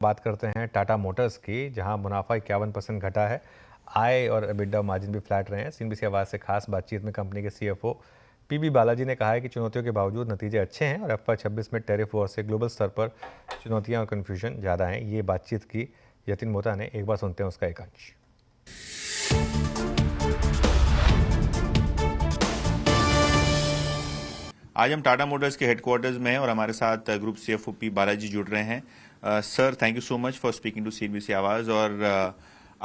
बात करते हैं टाटा मोटर्स की, जहां मुनाफा 51% घटा है। आय और एबिटा मार्जिन भी फ्लैट रहे हैं। सीएनबीसी आवाज से खास बातचीत में कंपनी के सीएफओ पीबी बालाजी ने कहा है कि चुनौतियों के बावजूद नतीजे अच्छे हैं और FY26 में टैरिफ वॉर से ग्लोबल स्तर पर चुनौतियां और कन्फ्यूजन ज़्यादा हैं। ये बातचीत की यतिन मोहता ने, एक बार सुनते हैं उसका एक अंश। आज हम टाटा मोटर्स के हेडक्वार्टर्स में हैं और हमारे साथ ग्रुप सीएफओ पी बालाजी जुड़ रहे हैं। Sir, thank you so much for speaking to CNBC Awaaz. और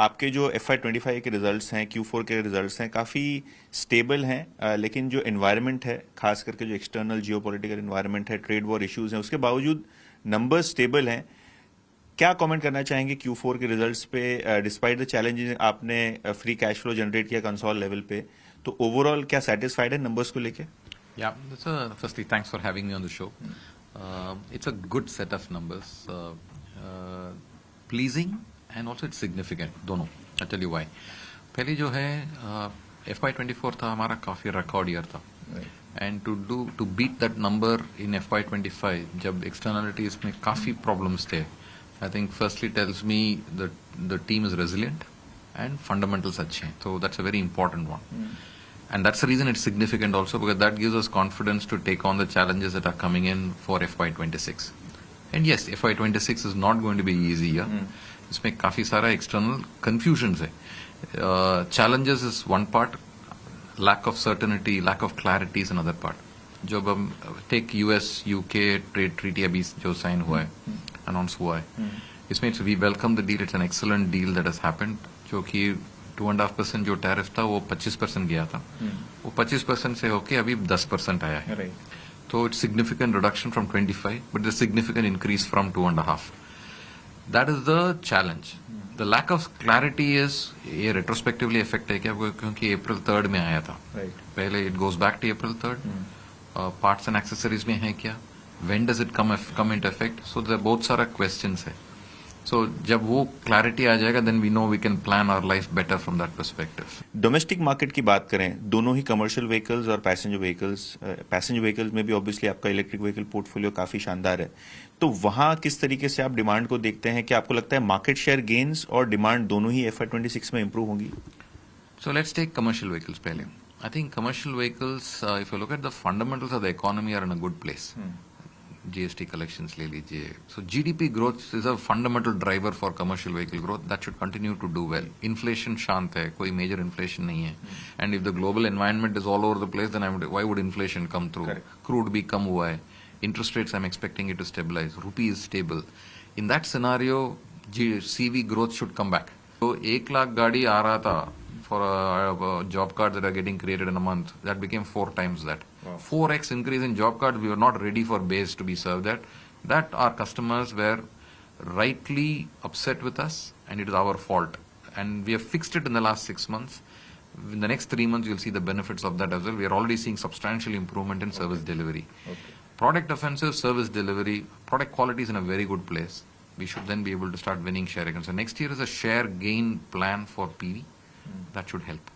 आपके जो FY25 के रिजल्ट्स हैं, Q4 के रिजल्ट्स हैं, काफ़ी स्टेबल हैं, लेकिन जो एनवायरनमेंट है, खास करके जो एक्सटर्नल जियोपॉलिटिकल एनवायरनमेंट है, ट्रेड वॉर इश्यूज हैं, उसके बावजूद नंबर्स स्टेबल हैं। क्या कमेंट करना चाहेंगे Q4 के रिजल्ट्स पे? डिस्पाइट द चैलेंजेस आपने फ्री कैश फ्लो जनरेट किया कंसोल लेवल पे, तो ओवरऑल क्या सेटिस्फाइड है नंबर्स को लेके? Yeah, firstly, thanks for having me on the show. It's a good set of numbers, pleasing and also it's significant. दोनों. I'll tell you why. पहली जो है FY24 था हमारा काफी रिकॉर्ड ईयर था, and to beat that number in FY25 जब externalities में काफी problems थे, I think firstly tells me that the team is resilient and fundamentals अच्छे हैं. So that's a very important one. And that's the reason it's significant also, because that gives us confidence to take on the challenges that are coming in for FY26. And yes, FY26 is not going to be easy year. इसमें काफी सारा external confusions है. Challenges is one part, lack of certainty, lack of clarity is another part. जब हम take US UK trade treaty अभी जो sign हुआ है, announce हुआ है, इसमें we welcome the deal. It's an excellent deal that has happened, जो कि 2.5% जो टैरिफ था वो 25% गया था, वो 25% से होके अभी 10% आया है। तो it's significant reduction from 25, but the significant increase from 2.5. That is the challenge. The lack of clarity is, ये रेट्रोस्पेक्टिवली इफेक्ट है क्या, क्योंकि April 3 में आया था, पहले it goes back to April 3. Parts and accessories में है क्या, when does it come into effect? So there बहुत सारा क्वेश्चंस है. So, जब वो क्लैरिटी आ जाएगा, then we know we can plan our life better from that perspective. Domestic market की बात करें, दोनों ही कमर्शियल व्हीकल्स और पैसेंजर व्हीकल्स में भी ऑब्वियसली आपका इलेक्ट्रिक व्हीकल पोर्टफोलियो काफी शानदार है, तो वहां किस तरीके से आप डिमांड को देखते हैं? क्या आपको लगता है मार्केट शेयर गेन्स और डिमांड दोनों ही FY26 में इंप्रूव होंगी? So let's take commercial vehicles पहले. I think commercial vehicles, if you look at the fundamentals of the economy, are in a good place. GST collections ले लीजिए. So GDP growth is a fundamental driver for commercial vehicle growth. That should continue to do well. Inflation शांत है, कोई major inflation नहीं है. And if the global environment is all over the place, then why would inflation come through? Correct. Crude भी कम हुआ है. Interest rates, I'm expecting it to stabilize. Rupee is stable. In that scenario, CV growth should come back. तो 1 लाख गाड़ी आ रहा था for job cards that are getting created in a month, that became 4 times that. Wow. 4x increase in job cards. We were not ready for base to be served that our customers were rightly upset with us, and it is our fault, and we have fixed it in the last 6 months. In the next 3 months you'll see the benefits of that as well. We are already seeing substantial improvement in service delivery. Product offensive, service delivery, product quality is in a very good place. We should then be able to start winning share again. So next year is a share gain plan for PV. That should help.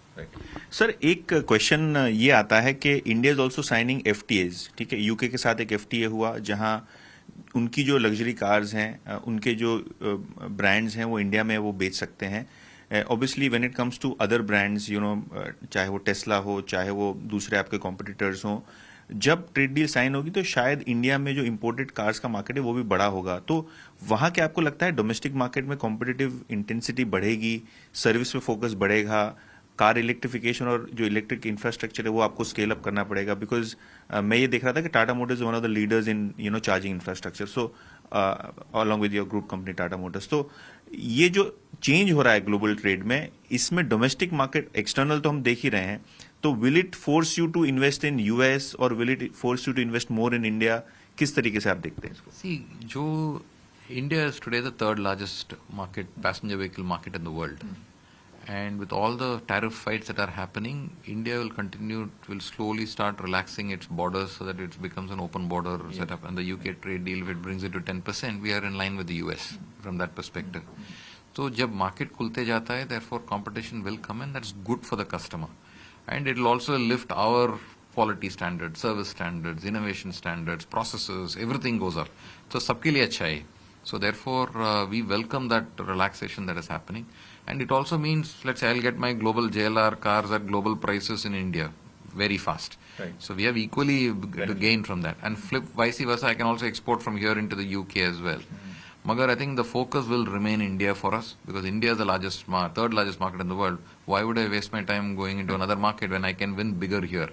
Sir, एक question ये आता है कि India is also signing FTAs. ठीक है, UK के साथ एक FTA हुआ जहां उनकी जो लग्जरी कार्स हैं, उनके जो ब्रांड्स हैं, वो इंडिया में वो बेच सकते हैं. Obviously when it comes to other brands, you know, चाहे वो टेस्ला हो, चाहे वो दूसरे आपके कॉम्पिटिटर्स हों, जब ट्रेड डील साइन होगी तो शायद इंडिया में जो इंपोर्टेड कार्स का मार्केट है वो भी बड़ा होगा. तो वहां क्या आपको लगता है डोमेस्टिक मार्केट में कॉम्पिटिटिव इंटेंसिटी बढ़ेगी, सर्विस पे फोकस बढ़ेगा, कार इलेक्ट्रिफिकेशन और जो इलेक्ट्रिक इंफ्रास्ट्रक्चर है वो आपको स्केल अप करना पड़ेगा? बिकॉज मैं ये देख रहा था कि Tata Motors one of the leaders in charging infrastructure, so along with your group company Tata Motors. तो ये जो चेंज हो रहा है ग्लोबल ट्रेड में, इसमें डोमेस्टिक मार्केट एक्सटर्नल तो हम देख ही रहे हैं, तो will it force you to invest in US और will it force you to invest more in India? किस तरीके से आप देखते हैं इसको? See, जो India is today the 3rd largest market, passenger vehicle market in the world. And with all the tariff fights that are happening, India will slowly start relaxing its borders so that it becomes an open border setup. And the UK trade deal, if it brings it to 10%, we are in line with the US from that perspective. So जब market खुलते जाता है, therefore competition will come in. That's good for the customer. And it will also lift our quality standards, service standards, innovation standards, processes, everything goes up. So सबके लिए अच्छा है. So therefore, we welcome that relaxation that is happening. And it also means, let's say I'll get my global JLR cars at global prices in India very fast. Right. So we have equally to gain from that. And flip vice versa, I can also export from here into the UK as well. Magar, I think the focus will remain India for us, because India is the third largest market in the world. Why would I waste my time going into another market when I can win bigger here?